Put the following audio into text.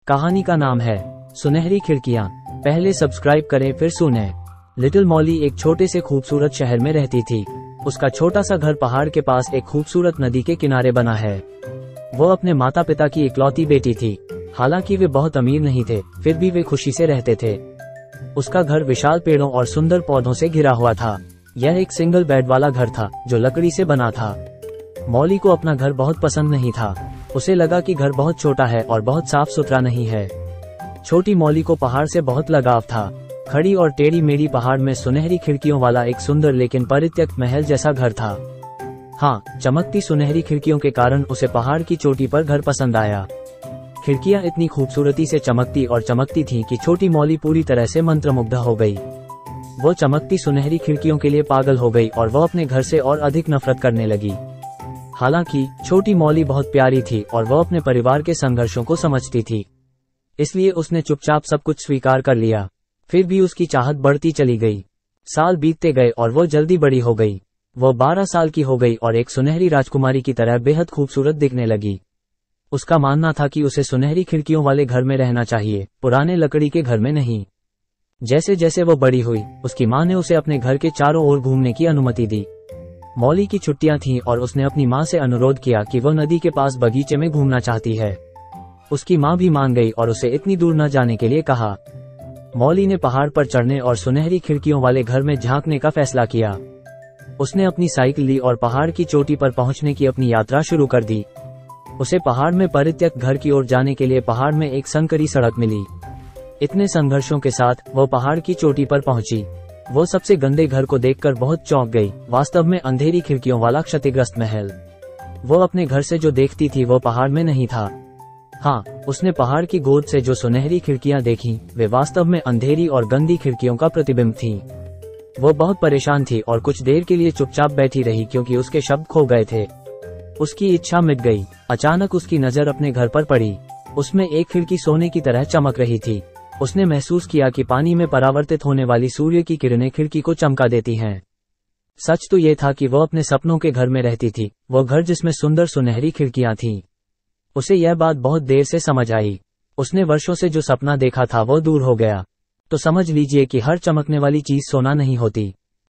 कहानी का नाम है सुनहरी खिड़कियां। पहले सब्सक्राइब करें फिर सुने। लिटिल मॉली एक छोटे से खूबसूरत शहर में रहती थी। उसका छोटा सा घर पहाड़ के पास एक खूबसूरत नदी के किनारे बना है। वो अपने माता पिता की इकलौती बेटी थी। हालांकि वे बहुत अमीर नहीं थे, फिर भी वे खुशी से रहते थे। उसका घर विशाल पेड़ों और सुंदर पौधों से घिरा हुआ था। यह एक सिंगल बेड वाला घर था जो लकड़ी से बना था। मॉली को अपना घर बहुत पसंद नहीं था। उसे लगा कि घर बहुत छोटा है और बहुत साफ सुथरा नहीं है। छोटी मॉली को पहाड़ से बहुत लगाव था। खड़ी और टेढ़ी मेढ़ी पहाड़ में सुनहरी खिड़कियों वाला एक सुंदर लेकिन परित्यक्त महल जैसा घर था। हाँ, चमकती सुनहरी खिड़कियों के कारण उसे पहाड़ की चोटी पर घर पसंद आया। खिड़कियां इतनी खूबसूरती से चमकती और चमकती थीं कि छोटी मॉली पूरी तरह से मंत्रमुग्ध हो गई। वो चमकती सुनहरी खिड़कियों के लिए पागल हो गई और वो अपने घर से और अधिक नफरत करने लगी। हालांकि छोटी मॉली बहुत प्यारी थी और वो अपने परिवार के संघर्षों को समझती थी, इसलिए उसने चुपचाप सब कुछ स्वीकार कर लिया। फिर भी उसकी चाहत बढ़ती चली गई। साल बीतते गए और वो जल्दी बड़ी हो गई। वो 12 साल की हो गई और एक सुनहरी राजकुमारी की तरह बेहद खूबसूरत दिखने लगी। उसका मानना था कि उसे सुनहरी खिड़कियों वाले घर में रहना चाहिए, पुराने लकड़ी के घर में नहीं। जैसे जैसे वो बड़ी हुई, उसकी माँ ने उसे अपने घर के चारों ओर घूमने की अनुमति दी। मॉली की छुट्टियां थीं और उसने अपनी माँ से अनुरोध किया कि वो नदी के पास बगीचे में घूमना चाहती है। उसकी माँ भी मान गई और उसे इतनी दूर न जाने के लिए कहा। मॉली ने पहाड़ पर चढ़ने और सुनहरी खिड़कियों वाले घर में झांकने का फैसला किया। उसने अपनी साइकिल ली और पहाड़ की चोटी पर पहुंचने की अपनी यात्रा शुरू कर दी। उसे पहाड़ में परित्यक्त घर की ओर जाने के लिए पहाड़ में एक संकरी सड़क मिली। इतने संघर्षों के साथ वो पहाड़ की चोटी पर पहुंची। वो सबसे गंदे घर को देखकर बहुत चौंक गई। वास्तव में अंधेरी खिड़कियों वाला क्षतिग्रस्त महल। वो अपने घर से जो देखती थी वो पहाड़ में नहीं था। हाँ, उसने पहाड़ की गोद से जो सुनहरी खिड़कियां देखी वे वास्तव में अंधेरी और गंदी खिड़कियों का प्रतिबिंब थीं। वो बहुत परेशान थी और कुछ देर के लिए चुपचाप बैठी रही क्योंकि उसके शब्द खो गए थे। उसकी इच्छा मिट गई। अचानक उसकी नजर अपने घर पर पड़ी। उसमें एक खिड़की सोने की तरह चमक रही थी। उसने महसूस किया कि पानी में परावर्तित होने वाली सूर्य की किरणें खिड़की को चमका देती हैं। सच तो ये था कि वो अपने सपनों के घर में रहती थी, वो घर जिसमें सुंदर सुनहरी खिड़कियां थीं। उसे यह बात बहुत देर से समझ आई। उसने वर्षों से जो सपना देखा था वो दूर हो गया। तो समझ लीजिए कि हर चमकने वाली चीज सोना नहीं होती।